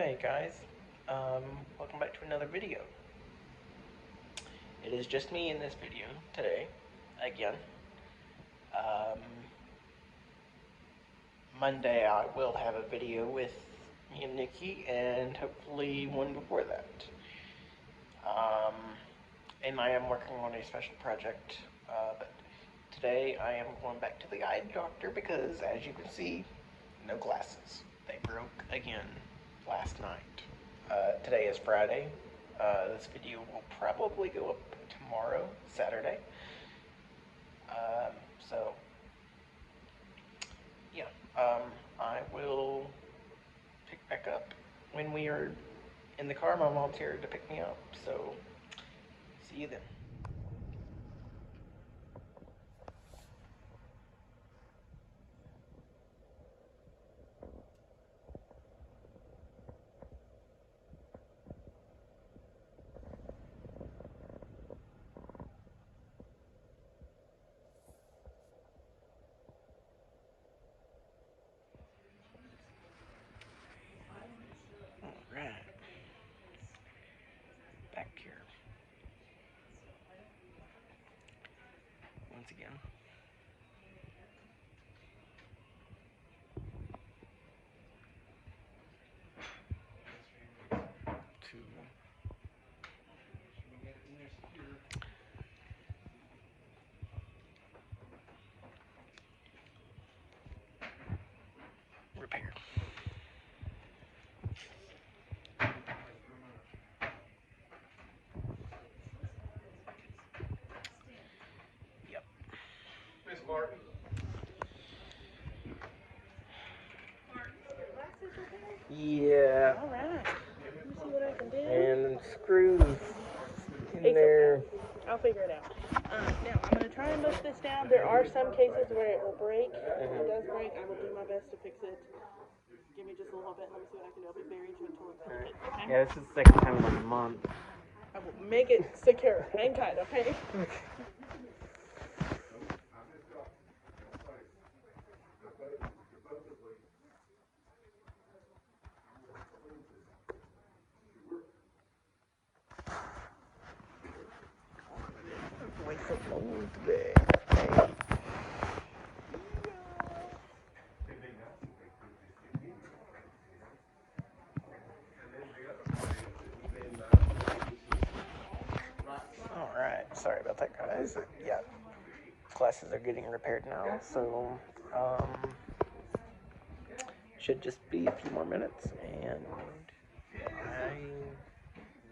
Alright guys, welcome back to another video. It is just me in this video today, again. Um, Monday I will have a video with me and Nikki, and hopefully one before that. And I am working on a special project, but today I am going back to the eye doctor because, as you can see, no glasses. They broke again last night. Today is Friday. This video will probably go up tomorrow, Saturday. So, yeah, I will pick back up when we are in the car. My mom's here to pick me up, so see you then. Alright. Back here. Once again. To repair. Yep. Miss Martin. Yeah. Alright. Let me see what I can do. And screws in there. I'll figure it out. Now, I'm going to try and lift this down. There are some cases where it will break. If it does break, I will do my best to fix it. Give me just a little bit. Let me see what I can do. I'll be very gentle and delicate. Okay? Yeah, this is the second time in like a month. I will make it secure. Hang tight, okay? Wait so long today. Alright, sorry about that, guys. Yeah, glasses are getting repaired now, so should just be a few more minutes, and I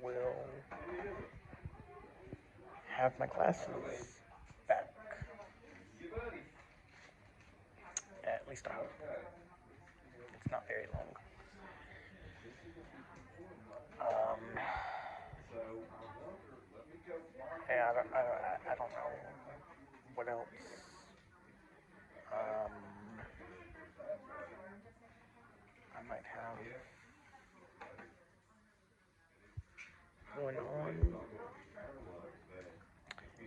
will have my glasses back. At least I hope. It's not very long. Yeah, I don't know what else. I might have going on,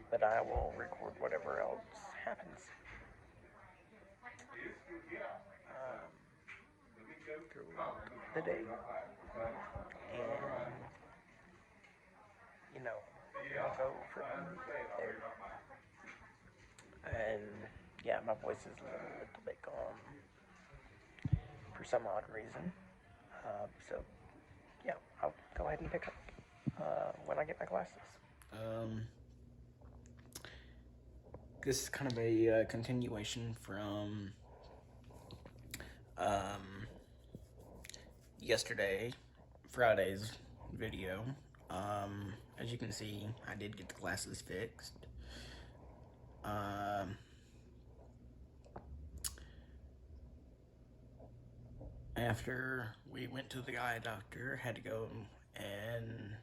but I will record whatever else happens throughout the day, and I'll go from there. And yeah, my voice is a little bit gone for some odd reason. So yeah, I'll go ahead and pick up when I get my glasses. This is kind of a continuation from Friday's video. As you can see, I did get the glasses fixed. After we went to the eye doctor, had to go and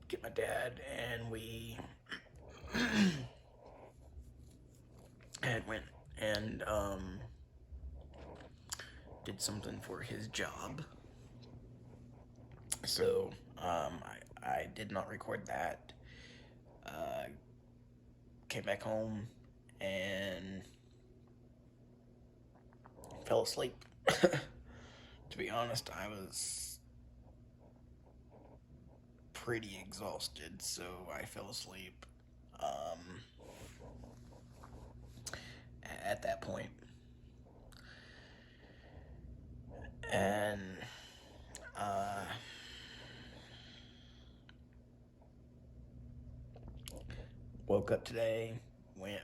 get my dad, and we had went and did something for his job. So I did not record that. Came back home and fell asleep. To be honest, I was pretty exhausted, so I fell asleep at that point. And woke up today, went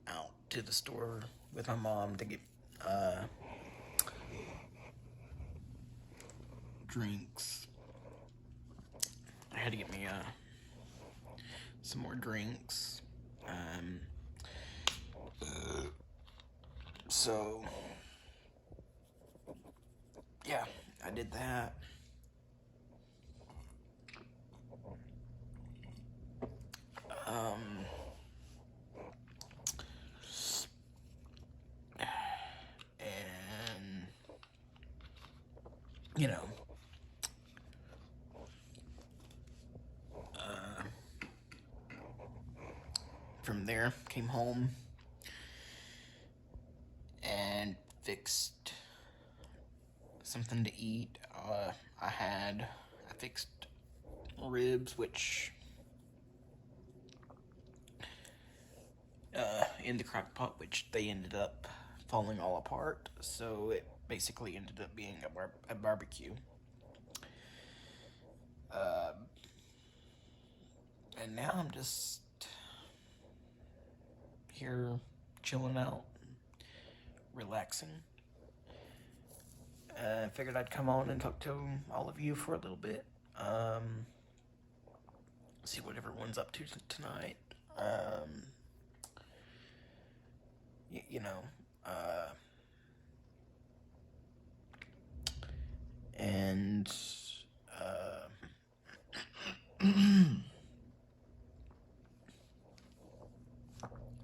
out to the store with my mom to get drinks. I had to get me some more drinks. So yeah, I did that. And you know, from there came home and fixed something to eat. I fixed ribs, which in the crock pot, which they ended up falling all apart, so it basically ended up being a barbecue. And now I'm just here chilling out, relaxing. I figured I'd come on and talk to all of you for a little bit. See what everyone's up to tonight. And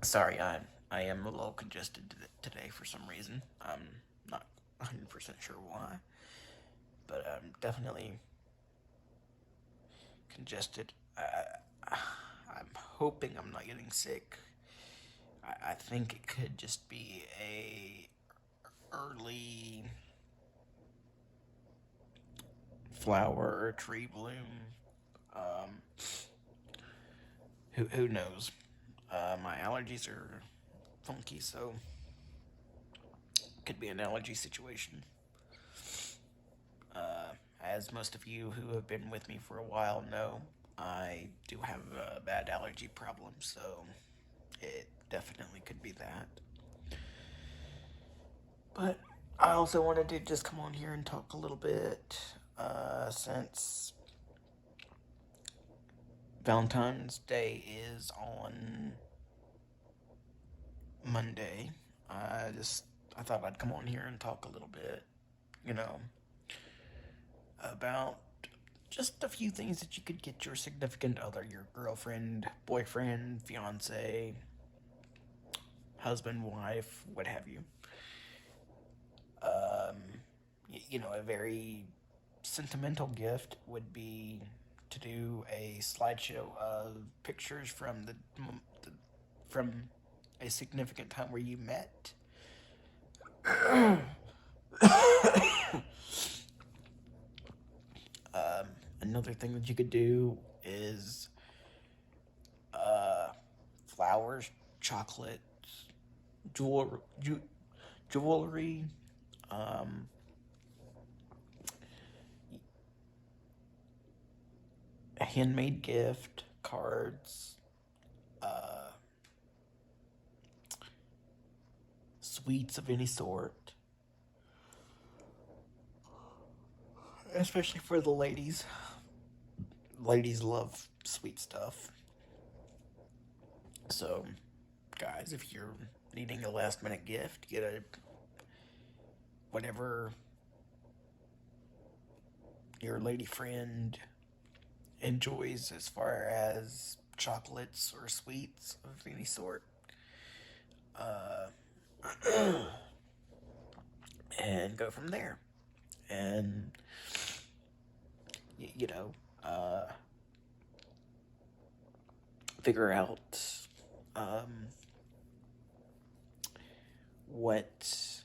sorry, I am a little congested today for some reason. I'm not 100% sure why, but I'm definitely congested. I'm hoping I'm not getting sick. I think it could just be a early flower or tree bloom. Who knows? My allergies are funky, so it could be an allergy situation. As most of you who have been with me for a while know, I do have a bad allergy problem, so it definitely could be that. But I also wanted to just come on here and talk a little bit, since Valentine's Day is on Monday. I thought I'd come on here and talk a little bit, about just a few things that you could get your significant other, your girlfriend, boyfriend, fiance, husband, wife, what have you. A very sentimental gift would be to do a slideshow of pictures from from a significant time where you met. Another thing that you could do is flowers, chocolate, jewelry, a handmade gift, cards, sweets of any sort, especially for the ladies. Ladies love sweet stuff. So, guys, if you're needing a last minute gift, get whatever your lady friend enjoys as far as chocolates or sweets of any sort. And go from there. And, figure out what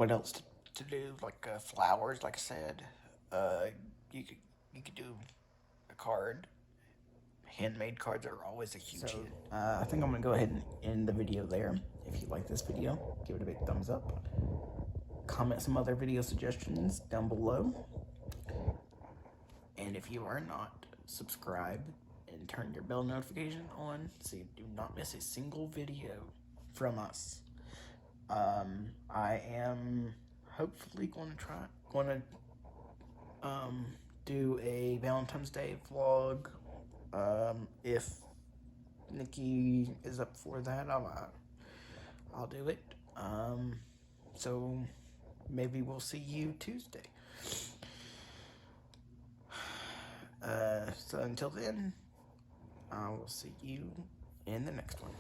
else to do, like flowers, like I said. You could do a card. Handmade cards are always a huge hit. I think I'm gonna go ahead and end the video there. If you like this video, give it a big thumbs up. Comment some other video suggestions down below. And if you are not, subscribe and turn your bell notification on so you do not miss a single video from us. I am hopefully going to do a Valentine's Day vlog. If Nikki is up for that, I'll do it. So maybe we'll see you Tuesday. So until then, I will see you in the next one.